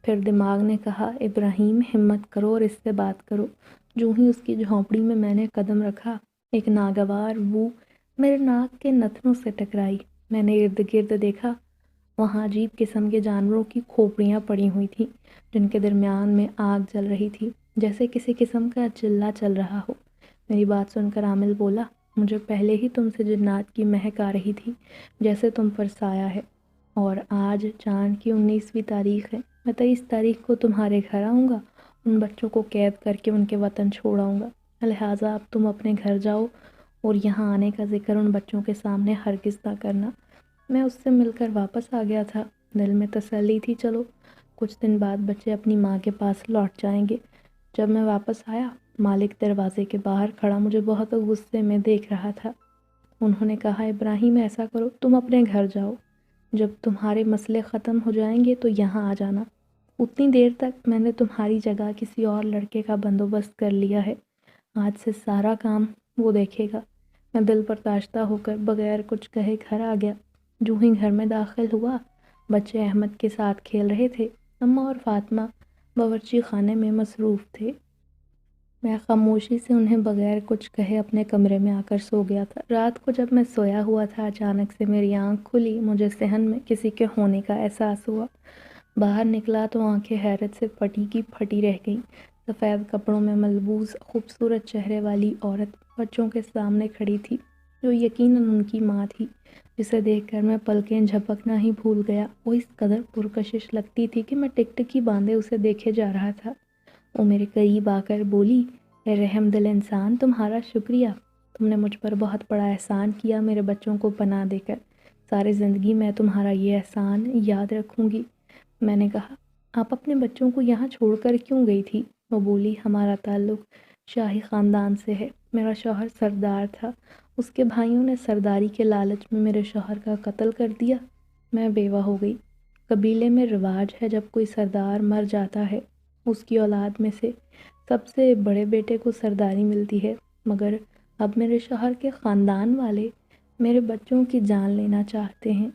پھر دماغ نے کہا ابراہیم ہمت کرو اور اس سے بات کرو۔ جو ہی اس کی جھونپڑی میں نے قدم رکھا، ایک ناگوار بو میرے ناک کے نتنوں سے ٹکرائی۔ میں نے ارد گرد دیکھا، وہاں عجیب قسم کے جانوروں کی کھوپڑیاں پڑی ہوئی تھیں جن کے درمیان میں آگ جل رہی تھی، جیسے کسی قسم کا چلہ چل رہا ہو۔ میری بات سن کر عامل بولا، مجھے پہلے ہی تم سے جنات کی مہک آ رہی تھی، جیسے تم پر سایہ ہے، اور آج چاند کی 19ویں تاریخ ہے، میں 23 تاریخ کو تمہارے گھر آؤں گا، ان بچوں کو قید کر کے ان کے وطن چھوڑ آؤں گا، لہٰذا اب تم اپنے گھر جاؤ اور یہاں آنے کا ذکر ان بچوں کے سامنے ہرگز نہ کرنا۔ میں اس سے مل کر واپس آ گیا تھا، دل میں تسلی تھی، چلو کچھ دن بعد بچے اپنی ماں کے پاس لوٹ جائیں گے۔ جب میں واپس آیا، مالک دروازے کے باہر کھڑا مجھے بہت غصے میں دیکھ رہا تھا۔ انہوں نے کہا ابراہیم ایسا کرو، تم اپنے گھر جاؤ، جب تمہارے مسئلے ختم ہو جائیں گے تو یہاں آ جانا، اتنی دیر تک میں نے تمہاری جگہ کسی اور لڑکے کا بندوبست کر لیا ہے، آج سے سارا کام وہ دیکھے گا۔ میں دل برداشتہ ہو کر بغیر کچھ کہے گھر آ گیا۔ جو ہی گھر میں داخل ہوا، بچے احمد کے ساتھ کھیل رہے تھے، اماں اور فاطمہ باورچی خانے میں مصروف تھے۔ میں خاموشی سے انہیں بغیر کچھ کہے اپنے کمرے میں آ کر سو گیا تھا۔ رات کو جب میں سویا ہوا تھا، اچانک سے میری آنکھ کھلی، مجھے صحن میں کسی کے ہونے کا احساس ہوا۔ باہر نکلا تو آنکھیں حیرت سے پھٹی کی پھٹی رہ گئیں۔ سفید کپڑوں میں ملبوس خوبصورت چہرے والی عورت بچوں کے سامنے کھڑی تھی، جو یقیناً ان کی ماں تھی، جسے دیکھ کر میں پلکیں جھپکنا ہی بھول گیا۔ وہ اس قدر پرکشش لگتی تھی کہ میں ٹکٹکی باندھے اسے دیکھے جا رہا تھا۔ وہ میرے قریب آ کر بولی، اے رحم دل انسان، تمہارا شکریہ، تم نے مجھ پر بہت بڑا احسان کیا میرے بچوں کو پناہ دے کر، ساری زندگی میں تمہارا یہ احسان یاد رکھوں گی۔ میں نے کہا، آپ اپنے بچوں کو یہاں چھوڑ کر کیوں گئی تھی؟ وہ بولی، ہمارا تعلق شاہی خاندان سے ہے، میرا شوہر سردار تھا، اس کے بھائیوں نے سرداری کے لالچ میں میرے شوہر کا قتل کر دیا، میں بیوہ ہو گئی۔ قبیلے میں رواج ہے جب کوئی سردار مر جاتا ہے، اس کی اولاد میں سے سب سے بڑے بیٹے کو سرداری ملتی ہے، مگر اب میرے شوہر کے خاندان والے میرے بچوں کی جان لینا چاہتے ہیں۔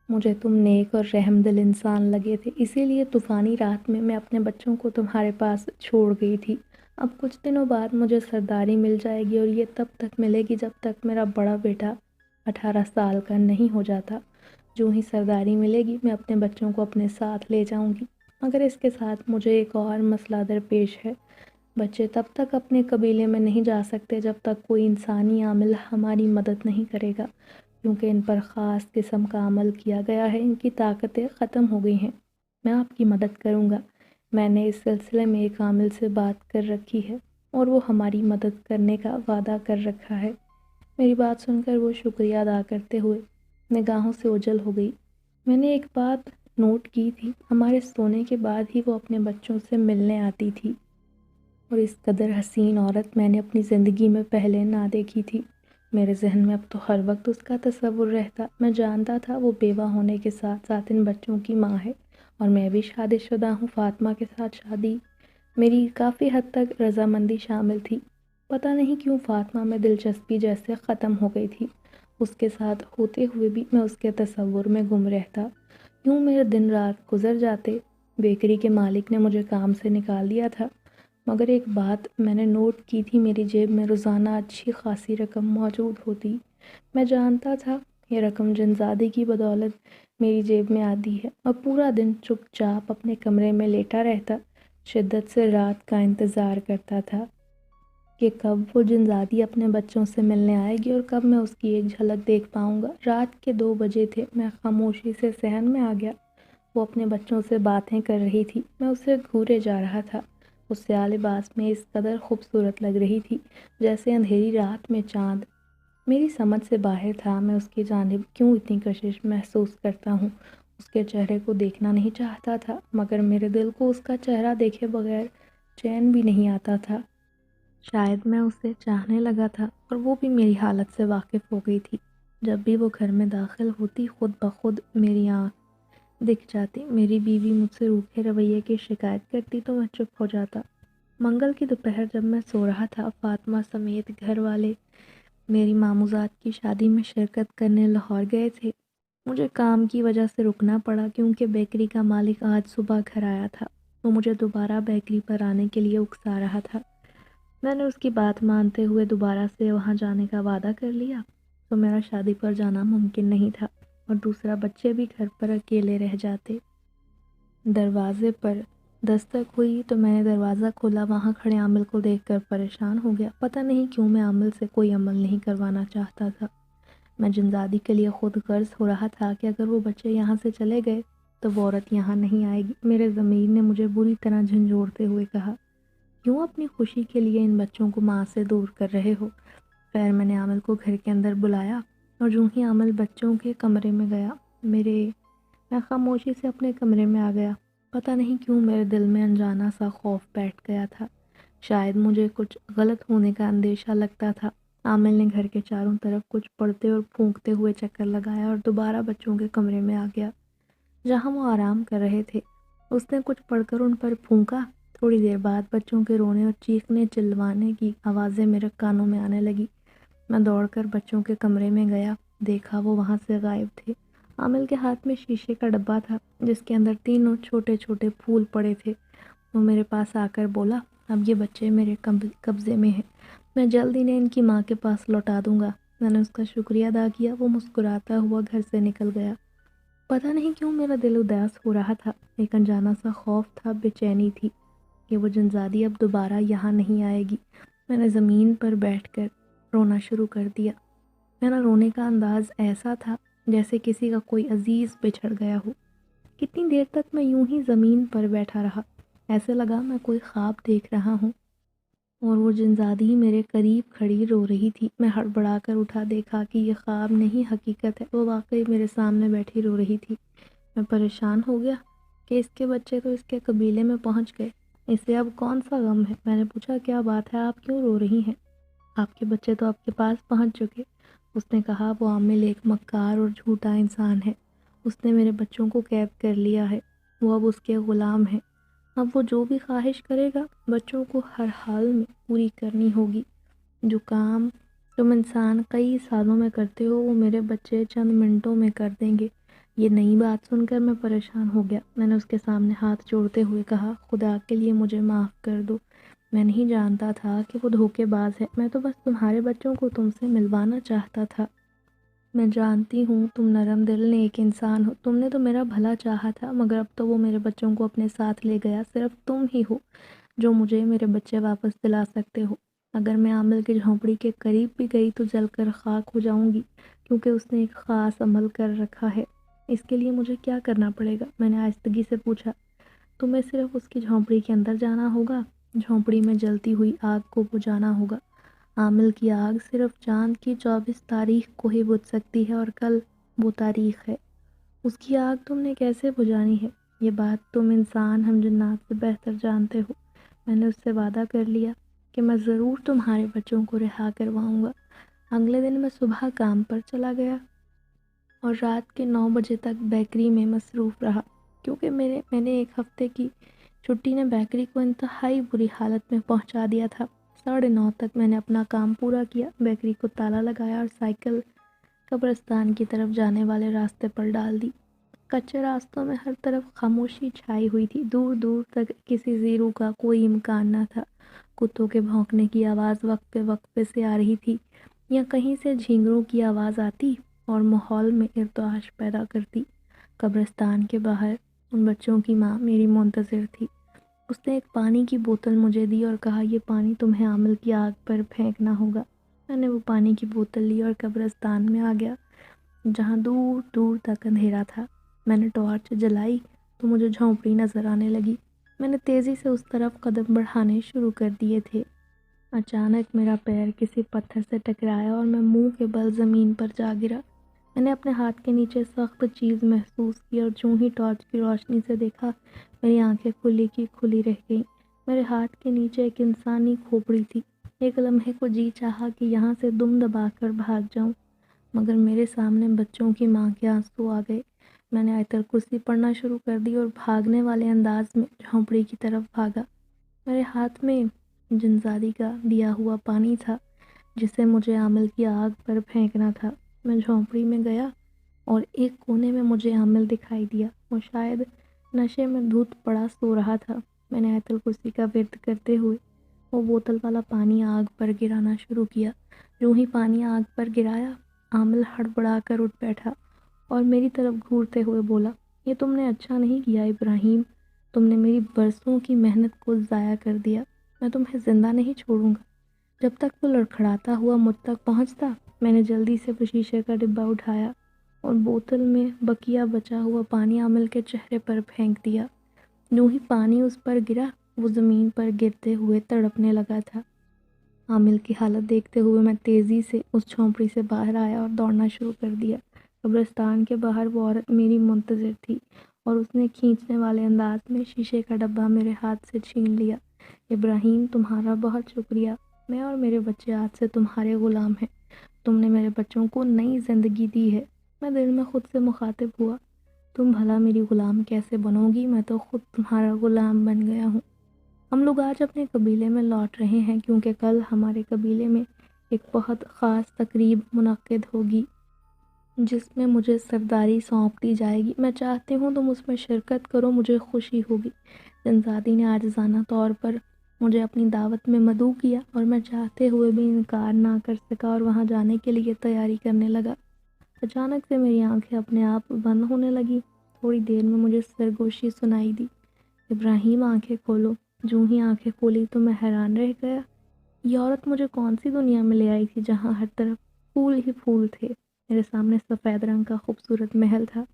مجھے تم نیک اور رحم دل انسان لگے تھے، اسی لیے طوفانی رات میں اپنے بچوں کو تمہارے پاس چھوڑ گئی تھی۔ اب کچھ دنوں بعد مجھے سرداری مل جائے گی، اور یہ تب تک ملے گی جب تک میرا بڑا بیٹا 18 سال کا نہیں ہو جاتا۔ جو ہی سرداری ملے گی میں اپنے بچوں کو اپنے ساتھ لے جاؤں گی، مگر اس کے ساتھ مجھے ایک اور مسئلہ درپیش ہے۔ بچے تب تک اپنے قبیلے میں نہیں جا سکتے جب تک کوئی انسانی عامل ہماری مدد نہیں کرے گا، کیونکہ ان پر خاص قسم کا عمل کیا گیا ہے، ان کی طاقتیں ختم ہو گئی ہیں۔ میں آپ کی مدد کروں گا، میں نے اس سلسلے میں ایک عامل سے بات کر رکھی ہے، اور وہ ہماری مدد کرنے کا وعدہ کر رکھا ہے۔ میری بات سن کر وہ شکریہ ادا کرتے ہوئے نگاہوں سے اوجھل ہو گئی۔ میں نے ایک بات نوٹ کی تھی، ہمارے سونے کے بعد ہی وہ اپنے بچوں سے ملنے آتی تھی، اور اس قدر حسین عورت میں نے اپنی زندگی میں پہلے نہ دیکھی تھی۔ میرے ذہن میں اب تو ہر وقت اس کا تصور رہتا، میں جانتا تھا وہ بیوہ ہونے کے ساتھ ساتھ ان بچوں کی ماں ہے، اور میں بھی شادی شدہ ہوں، فاطمہ کے ساتھ شادی میری کافی حد تک رضامندی شامل تھی۔ پتہ نہیں کیوں فاطمہ میں دلچسپی جیسے ختم ہو گئی تھی، اس کے ساتھ ہوتے ہوئے بھی میں اس کے تصور میں گم رہتا۔ یوں میرے دن رات گزر جاتے۔ بیکری کے مالک نے مجھے کام سے نکال دیا تھا، مگر ایک بات میں نے نوٹ کی تھی، میری جیب میں روزانہ اچھی خاصی رقم موجود ہوتی۔ میں جانتا تھا یہ رقم جنزادی کی بدولت میری جیب میں آتی ہے، اور پورا دن چپ چاپ اپنے کمرے میں لیٹا رہتا، شدت سے رات کا انتظار کرتا تھا کہ کب وہ جنزادی اپنے بچوں سے ملنے آئے گی اور کب میں اس کی ایک جھلک دیکھ پاؤں گا۔ رات کے 2 بجے تھے، میں خاموشی سے صحن میں آ گیا۔ وہ اپنے بچوں سے باتیں کر رہی تھی، میں اسے گھورے جا رہا تھا۔ اس سیاہ لباس میں اس قدر خوبصورت لگ رہی تھی جیسے اندھیری رات میں چاند۔ میری سمجھ سے باہر تھا میں اس کی جانب کیوں اتنی کشش محسوس کرتا ہوں۔ اس کے چہرے کو دیکھنا نہیں چاہتا تھا، مگر میرے دل کو اس کا چہرہ دیکھے بغیر چین بھی نہیں آتا تھا۔ شاید میں اسے چاہنے لگا تھا، اور وہ بھی میری حالت سے واقف ہو گئی تھی۔ جب بھی وہ گھر میں داخل ہوتی، خود بخود میری آنکھ دکھ جاتی۔ میری بیوی مجھ سے روکھے رویے کی شکایت کرتی تو میں چپ ہو جاتا، منگل کی دوپہر جب میں سو رہا تھا، فاطمہ سمیت گھر والے میری ماموزاد کی شادی میں شرکت کرنے لاہور گئے تھے۔ مجھے کام کی وجہ سے رکنا پڑا کیونکہ بیکری کا مالک آج صبح گھر آیا تھا۔ وہ مجھے دوبارہ بیکری پر آنے کے لیے اکسا رہا تھا۔ میں نے اس کی بات مانتے ہوئے دوبارہ سے وہاں جانے کا وعدہ کر لیا تو میرا شادی پر جانا ممکن نہیں تھا اور دوسرا بچے بھی گھر پر اکیلے رہ جاتے۔ دروازے پر دستک ہوئی تو میں نے دروازہ کھولا۔ وہاں کھڑے عامل کو دیکھ کر پریشان ہو گیا۔ پتہ نہیں کیوں میں عامل سے کوئی عمل نہیں کروانا چاہتا تھا۔ میں جنزادی کے لیے خود غرض ہو رہا تھا کہ اگر وہ بچے یہاں سے چلے گئے تو وہ عورت یہاں نہیں آئے گی۔ میرے ضمیر نے مجھے بری طرح جھنجھوڑتے ہوئے کہا، کیوں اپنی خوشی کے لیے ان بچوں کو ماں سے دور کر رہے ہو؟ خیر میں نے عامل کو گھر کے اندر بلایا اور جو ہی عامل بچوں کے کمرے میں گیا میں خاموشی سے اپنے کمرے میں آ گیا۔ پتہ نہیں کیوں میرے دل میں انجانا سا خوف بیٹھ گیا تھا۔ شاید مجھے کچھ غلط ہونے کا اندیشہ لگتا تھا۔ عامل نے گھر کے چاروں طرف کچھ پڑھتے اور پھونکتے ہوئے چکر لگایا اور دوبارہ بچوں کے کمرے میں آ گیا جہاں وہ آرام کر رہے تھے۔ اس نے کچھ پڑھ کر ان پر پھونکا۔ تھوڑی دیر بعد بچوں کے رونے اور چیخنے چلوانے کی آوازیں میرے کانوں میں آنے لگی۔ میں دوڑ کر بچوں کے کمرے میں گیا، دیکھا وہ وہاں سے غائب تھے۔ عامل کے ہاتھ میں شیشے کا ڈبہ تھا جس کے اندر تینوں چھوٹے چھوٹے پھول پڑے تھے۔ وہ میرے پاس آ کر بولا، اب یہ بچے میرے قبضے میں ہیں، میں جلد انہیں ان کی ماں کے پاس لوٹا دوں گا۔ میں نے اس کا شکریہ ادا کیا۔ وہ مسکراتا ہوا گھر سے نکل گیا۔ پتہ نہیں کیوں میرا دل اداس ہو رہا تھا۔ ایک انجانا سا خوف تھا، بے چینی تھی کہ وہ جنزادی اب دوبارہ یہاں نہیں آئے گی۔ میں نے زمین پر بیٹھ کر رونا شروع کر دیا۔ میرا رونے کا انداز ایسا تھا جیسے کسی کا کوئی عزیز بچھڑ گیا ہو۔ کتنی دیر تک میں یوں ہی زمین پر بیٹھا رہا، ایسے لگا میں کوئی خواب دیکھ رہا ہوں اور وہ جنزادی میرے قریب کھڑی رو رہی تھی۔ میں ہڑبڑا کر اٹھا، دیکھا کہ یہ خواب نہیں حقیقت ہے، وہ واقعی میرے سامنے بیٹھی رو رہی تھی۔ میں پریشان ہو گیا کہ اس کے بچے تو اس کے قبیلے میں پہنچ گئے، اسے اب کون سا غم ہے؟ میں نے پوچھا، کیا بات ہے، آپ کیوں رو رہی ہیں؟ آپ کے بچے تو آپ کے پاس پہنچ چکے۔ اس نے کہا، وہ عامل ایک مکار اور جھوٹا انسان ہے، اس نے میرے بچوں کو قید کر لیا ہے، وہ اب اس کے غلام ہیں۔ اب وہ جو بھی خواہش کرے گا بچوں کو ہر حال میں پوری کرنی ہوگی۔ جو کام تم انسان کئی سالوں میں کرتے ہو وہ میرے بچے چند منٹوں میں کر دیں گے۔ یہ نئی بات سن کر میں پریشان ہو گیا۔ میں نے اس کے سامنے ہاتھ جوڑتے ہوئے کہا، خدا کے لیے مجھے معاف کر دو، میں نہیں جانتا تھا کہ وہ دھوکے باز ہے، میں تو بس تمہارے بچوں کو تم سے ملوانا چاہتا تھا۔ میں جانتی ہوں تم نرم دل نیک انسان ہو، تم نے تو میرا بھلا چاہا تھا، مگر اب تو وہ میرے بچوں کو اپنے ساتھ لے گیا۔ صرف تم ہی ہو جو مجھے میرے بچے واپس دلا سکتے ہو۔ اگر میں عامل کی جھونپڑی کے قریب بھی گئی تو جل کر خاک ہو جاؤں گی، کیونکہ اس نے ایک خاص عمل کر رکھا ہے۔ اس کے لیے مجھے کیا کرنا پڑے گا؟ میں نے آہستگی سے پوچھا۔ تمہیں صرف اس کی جھونپڑی کے اندر جانا ہوگا، جھونپڑی میں جلتی ہوئی آگ کو بجھانا ہوگا۔ عامل کی آگ صرف چاند کی 24 تاریخ کو ہی بجھ سکتی ہے اور کل وہ تاریخ ہے۔ اس کی آگ تم نے کیسے بجھانی ہے؟ یہ بات تم انسان ہم جنات سے بہتر جانتے ہو۔ میں نے اس سے وعدہ کر لیا کہ میں ضرور تمہارے بچوں کو رہا کرواؤں گا۔ اگلے دن میں صبح کام پر چلا گیا اور رات کے 9 بجے تک بیکری میں مصروف رہا، کیونکہ میں نے ایک ہفتے کی چھٹی نے بیکری کو انتہائی بری حالت میں پہنچا دیا تھا۔ 9:30 تک میں نے اپنا کام پورا کیا، بیکری کو تالا لگایا اور سائیکل قبرستان کی طرف جانے والے راستے پر ڈال دی۔ کچے راستوں میں ہر طرف خاموشی چھائی ہوئی تھی، دور دور تک کسی زیرو کا کوئی امکان نہ تھا۔ کتوں کے بھونکنے کی آواز وقفے وقفے سے آ رہی تھی یا کہیں سے جھینگروں کی آواز آتی اور ماحول میں ارتعاش پیدا کرتی۔ قبرستان کے باہر ان بچوں کی ماں میری منتظر تھی۔ اس نے ایک پانی کی بوتل مجھے دی اور کہا، یہ پانی تمہیں عامل کی آگ پر پھینکنا ہوگا۔ میں نے وہ پانی کی بوتل لی اور قبرستان میں آ گیا جہاں دور دور تک اندھیرا تھا۔ میں نے ٹارچ جلائی تو مجھے جھونپڑی نظر آنے لگی۔ میں نے تیزی سے اس طرف قدم بڑھانے شروع کر دیے تھے۔ اچانک میرا پیر کسی پتھر سے ٹکرایا اور میں منہ کے بل زمین پر جا گرا۔ میں نے اپنے ہاتھ کے نیچے سخت چیز محسوس کی اور جو ہی ٹارچ کی روشنی سے دیکھا میری آنکھیں کھلی کی کھلی رہ گئیں۔ میرے ہاتھ کے نیچے ایک انسانی کھوپڑی تھی۔ ایک لمحے کو جی چاہا کہ یہاں سے دم دبا کر بھاگ جاؤں، مگر میرے سامنے بچوں کی ماں کے آنسو آ گئے۔ میں نے آیت الکرسی پڑھنا شروع کر دی اور بھاگنے والے انداز میں جھونپڑی کی طرف بھاگا۔ میرے ہاتھ میں جنزادی کا دیا ہوا پانی تھا جسے مجھے عامل کی آگ پر پھینکنا تھا۔ میں جھونپڑی میں گیا اور ایک کونے میں مجھے عامل دکھائی دیا۔ وہ شاید نشے میں دھت پڑا سو رہا تھا۔ میں نے آیت الکرسی کا ورد کرتے ہوئے وہ بوتل والا پانی آگ پر گرانا شروع کیا۔ جو ہی پانی آگ پر گرایا، عامل ہڑبڑا کر اٹھ بیٹھا اور میری طرف گھورتے ہوئے بولا، یہ تم نے اچھا نہیں کیا ابراہیم، تم نے میری برسوں کی محنت کو ضائع کر دیا۔ میں تمہیں زندہ نہیں چھوڑوں گا۔ جب تک وہ لڑکھڑاتا ہوا مجھ تک پہنچتا، میں نے جلدی سے وہ شیشے کا ڈبہ اٹھایا اور بوتل میں بقیہ بچا ہوا پانی عامل کے چہرے پر پھینک دیا۔ جو ہی پانی اس پر گرا، وہ زمین پر گرتے ہوئے تڑپنے لگا تھا۔ عامل کی حالت دیکھتے ہوئے میں تیزی سے اس جھونپڑی سے باہر آیا اور دوڑنا شروع کر دیا۔ قبرستان کے باہر وہ عورت میری منتظر تھی اور اس نے کھینچنے والے انداز میں شیشے کا ڈبہ میرے ہاتھ سے چھین لیا۔ ابراہیم، تمہارا بہت شکریہ، میں اور میرے بچے آج سے تمہارے غلام ہیں۔ تم نے میرے بچوں کو نئی زندگی دی ہے۔ میں دل میں خود سے مخاطب ہوا، تم بھلا میری غلام کیسے بنو گی؟ میں تو خود تمہارا غلام بن گیا ہوں۔ ہم لوگ آج اپنے قبیلے میں لوٹ رہے ہیں کیونکہ کل ہمارے قبیلے میں ایک بہت خاص تقریب منعقد ہوگی جس میں مجھے سرداری سونپ دی جائے گی۔ میں چاہتی ہوں تم اس میں شرکت کرو، مجھے خوشی ہوگی۔ جنزادی نے عاجزانہ طور پر مجھے اپنی دعوت میں مدعو کیا اور میں چاہتے ہوئے بھی انکار نہ کر سکا اور وہاں جانے کے لیے تیاری کرنے لگا۔ اچانک سے میری آنکھیں اپنے آپ بند ہونے لگی۔ تھوڑی دیر میں مجھے سرگوشی سنائی دی، ابراہیم آنکھیں کھولو۔ جو ہی آنکھیں کھولی تو میں حیران رہ گیا۔ یہ عورت مجھے کون سی دنیا میں لے آئی تھی جہاں ہر طرف پھول ہی پھول تھے؟ میرے سامنے سفید رنگ کا خوبصورت محل تھا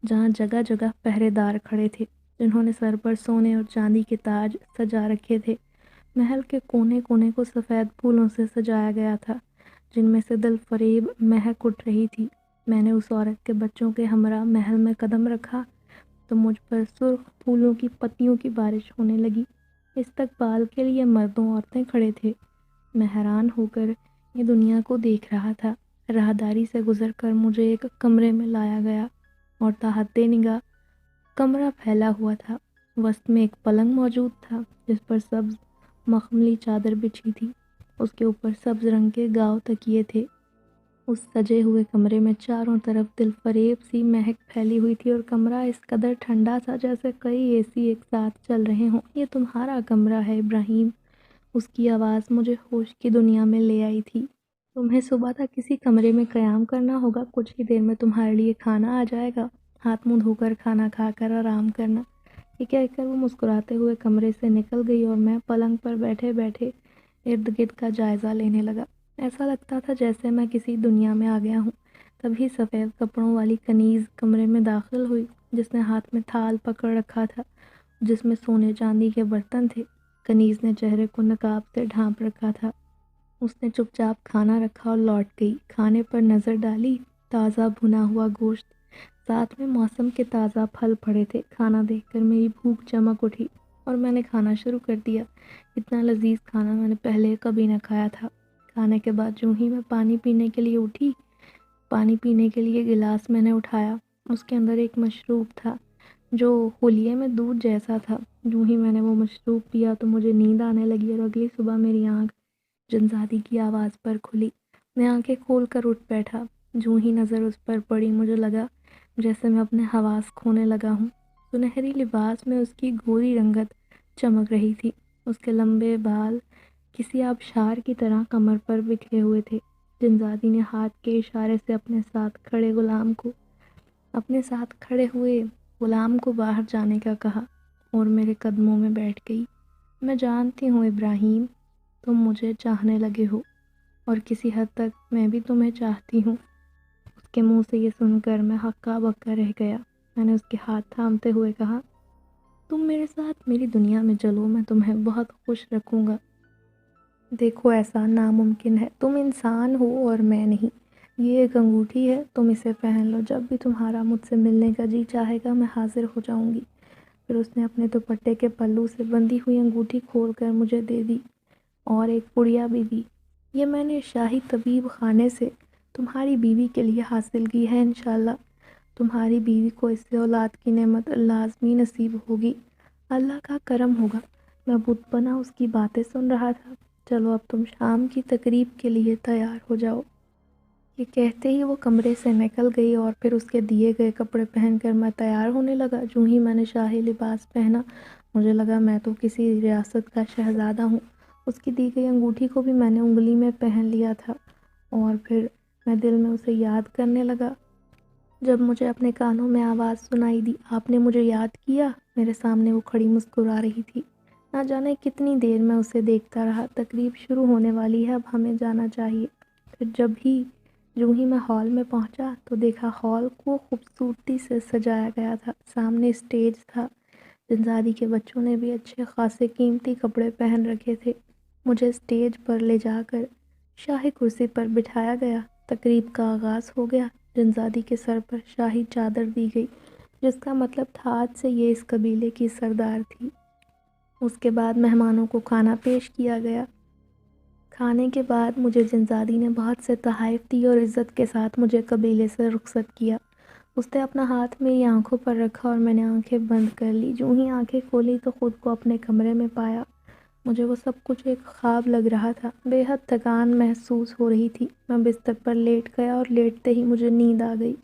جہاں جگہ جگہ پہرے دار کھڑے تھے جنہوں نے سر پر سونے اور چاندی کے تاج سجا رکھے تھے۔ محل کے کونے کونے کو سفید پھولوں سے سجایا گیا تھا جن میں سے دل فریب مہک اٹھ رہی تھی۔ میں نے اس عورت کے بچوں کے ہمراہ محل میں قدم رکھا تو مجھ پر سرخ پھولوں کی پتیوں کی بارش ہونے لگی۔ استقبال کے لیے مردوں عورتیں کھڑے تھے۔ میں حیران ہو کر یہ دنیا کو دیکھ رہا تھا۔ راہداری سے گزر کر مجھے ایک کمرے میں لایا گیا اور تحت نگاہ کمرہ پھیلا ہوا تھا۔ وسط میں ایک پلنگ موجود تھا جس پر سبز مخملی چادر بچھی تھی۔ اس کے اوپر سبز رنگ کے گاؤ تکیے تھے۔ اس سجے ہوئے کمرے میں چاروں طرف دل فریب سی مہک پھیلی ہوئی تھی اور کمرہ اس قدر ٹھنڈا تھا جیسے کئی اے سی ایک ساتھ چل رہے ہوں۔ یہ تمہارا کمرہ ہے ابراہیم، اس کی آواز مجھے ہوش کی دنیا میں لے آئی تھی۔ تمہیں صبح تک کسی کمرے میں قیام کرنا ہوگا، کچھ ہی دیر میں تمہارے لیے کھانا آ جائے گا، ہاتھ منہ دھو کر کھانا کھا کر آرام کرنا۔ یہ کہہ کر وہ مسکراتے ہوئے کمرے سے نکل گئی اور میں پلنگ پر بیٹھے بیٹھے ارد گرد کا جائزہ لینے لگا۔ ایسا لگتا تھا جیسے میں کسی دنیا میں آ گیا ہوں۔ تبھی سفید کپڑوں والی کنیز کمرے میں داخل ہوئی جس نے ہاتھ میں تھال پکڑ رکھا تھا جس میں سونے چاندی کے برتن تھے۔ کنیز نے چہرے کو نقاب سے ڈھانپ رکھا تھا۔ اس نے چپ چاپ کھانا رکھا اور لوٹ گئی۔ کھانے پر نظر ڈالی، تازہ بھنا ہوا گوشت، ساتھ میں موسم کے تازہ پھل پڑے تھے۔ کھانا دیکھ کر میری بھوک چمک اٹھی اور میں نے کھانا شروع کر دیا۔ اتنا لذیذ کھانا میں نے پہلے کبھی نہ کھایا تھا۔ کھانے کے بعد جو ہی میں پانی پینے کے لیے اٹھی، پانی پینے کے لیے گلاس میں نے اٹھایا، اس کے اندر ایک مشروب تھا جو حلیے میں دودھ جیسا تھا۔ جو ہی میں نے وہ مشروب پیا تو مجھے نیند آنے لگی اور اگلی صبح میری آنکھ جنزادی کی آواز پر کھلی۔ میں آنکھیں کھول کر اٹھ بیٹھا۔ جو ہی نظر اس پر پڑی مجھے لگا جیسے میں اپنے حواس کھونے لگا ہوں۔ سنہری لباس میں اس کی گوری رنگت چمک رہی تھی۔ اس کے لمبے بال کسی آبشار کی طرح کمر پر بکھرے ہوئے تھے۔ جنزادی نے ہاتھ کے اشارے سے اپنے ساتھ کھڑے ہوئے غلام کو باہر جانے کا کہا اور میرے قدموں میں بیٹھ گئی۔ میں جانتی ہوں ابراہیم، تم مجھے چاہنے لگے ہو اور کسی حد تک میں بھی تمہیں چاہتی ہوں۔ اس کے منہ سے یہ سن کر میں ہکا بکا رہ گیا۔ میں نے اس کے ہاتھ تھامتے ہوئے کہا، تم میرے ساتھ میری دنیا میں چلو، میں تمہیں بہت خوش رکھوں گا۔ دیکھو ایسا ناممکن ہے، تم انسان ہو اور میں نہیں۔ یہ ایک انگوٹھی ہے، تم اسے پہن لو، جب بھی تمہارا مجھ سے ملنے کا جی چاہے گا میں حاضر ہو جاؤں گی۔ پھر اس نے اپنے دوپٹے کے پلو سے بندھی ہوئی انگوٹھی کھول کر مجھے دے دی اور ایک پڑیا بھی دی۔ یہ میں نے شاہی طبیب خانے سے تمہاری بیوی کے لیے حاصل کی ہے، انشاءاللہ تمہاری بیوی کو اس سے اولاد کی نعمت لازمی نصیب ہوگی، اللہ کا کرم ہوگا۔ میں بت بنا اس کی باتیں سن رہا تھا۔ چلو اب تم شام کی تقریب کے لیے تیار ہو جاؤ۔ یہ کہتے ہی وہ کمرے سے نکل گئی اور پھر اس کے دیے گئے کپڑے پہن کر میں تیار ہونے لگا۔ جو ہی میں نے شاہی لباس پہنا مجھے لگا میں تو کسی ریاست کا شہزادہ ہوں۔ اس کی دی گئی انگوٹھی کو بھی میں نے انگلی میں پہن لیا تھا اور پھر میں دل میں اسے یاد کرنے لگا۔ جب مجھے اپنے کانوں میں آواز سنائی دی، آپ نے مجھے یاد کیا، میرے سامنے وہ کھڑی مسکرا رہی تھی۔ نہ جانے کتنی دیر میں اسے دیکھتا رہا۔ تقریب شروع ہونے والی ہے، اب ہمیں جانا چاہیے۔ پھر جو ہی میں ہال میں پہنچا تو دیکھا ہال کو خوبصورتی سے سجایا گیا تھا۔ سامنے اسٹیج تھا۔ جنزادی کے بچوں نے بھی اچھے خاصے قیمتی کپڑے پہن رکھے تھے۔ مجھے اسٹیج پر لے جا کر شاہی کرسی پر بٹھایا گیا۔ تقریب کا آغاز ہو گیا۔ جنزادی کے سر پر شاہی چادر دی گئی، جس کا مطلب تھا آج سے یہ اس قبیلے کی سردار تھی۔ اس کے بعد مہمانوں کو کھانا پیش کیا گیا۔ کھانے کے بعد مجھے جنزادی نے بہت سے تحائف دی اور عزت کے ساتھ مجھے قبیلے سے رخصت کیا۔ اس نے اپنا ہاتھ میری آنکھوں پر رکھا اور میں نے آنکھیں بند کر لی۔ جو ہی آنکھیں کھولی تو خود کو اپنے کمرے میں پایا۔ مجھے وہ سب کچھ ایک خواب لگ رہا تھا۔ بے حد تھکان محسوس ہو رہی تھی۔ میں بستر پر لیٹ گیا اور لیٹتے ہی مجھے نیند آ گئی۔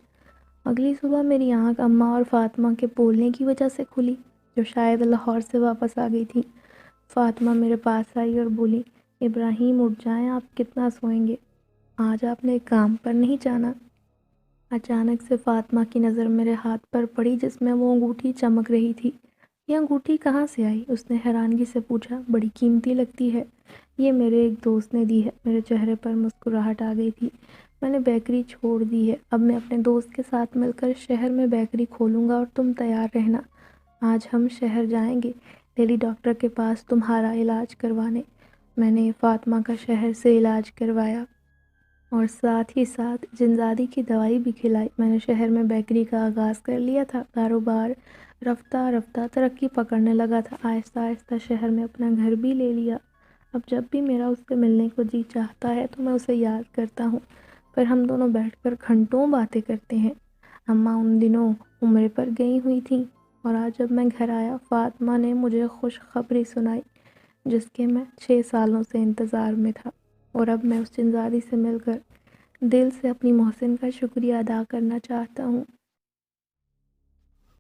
اگلی صبح میری آنکھ اماں اور فاطمہ کے بولنے کی وجہ سے کھلی، جو شاید لاہور سے واپس آ گئی تھی۔ فاطمہ میرے پاس آئی اور بولی، ابراہیم اٹھ جائیں، آپ کتنا سوئیں گے؟ آج آپ نے کام پر نہیں جانا؟ اچانک سے فاطمہ کی نظر میرے ہاتھ پر پڑی جس میں وہ انگوٹھی چمک رہی تھی۔ یہ انگوٹھی کہاں سے آئی؟ اس نے حیرانگی سے پوچھا۔ بڑی قیمتی لگتی ہے۔ یہ میرے ایک دوست نے دی ہے۔ میرے چہرے پر مسکراہٹ آ گئی تھی۔ میں نے بیکری چھوڑ دی ہے۔ اب میں اپنے دوست کے ساتھ مل کر شہر میں بیکری کھولوں گا اور تم تیار رہنا۔ آج ہم شہر جائیں گے لیڈی ڈاکٹر کے پاس تمہارا علاج کروانے۔ میں نے فاطمہ کا شہر سے علاج کروایا اور ساتھ ہی ساتھ جنزادی کی دوائی بھی کھلائی۔ میں نے شہر میں بیکری کا آغاز کر لیا تھا۔ کاروبار رفتہ رفتہ ترقی پکڑنے لگا تھا۔ آہستہ آہستہ شہر میں اپنا گھر بھی لے لیا۔ اب جب بھی میرا اس سے ملنے کو جی چاہتا ہے تو میں اسے یاد کرتا ہوں، پھر ہم دونوں بیٹھ کر گھنٹوں باتیں کرتے ہیں۔ اماں ان دنوں عمرے پر گئی ہوئی تھیں اور آج جب میں گھر آیا فاطمہ نے مجھے خوشخبری سنائی جس کے میں 6 سالوں سے انتظار میں تھا، اور اب میں اس جنزادی سے مل کر دل سے اپنی محسن کا شکریہ ادا کرنا چاہتا ہوں۔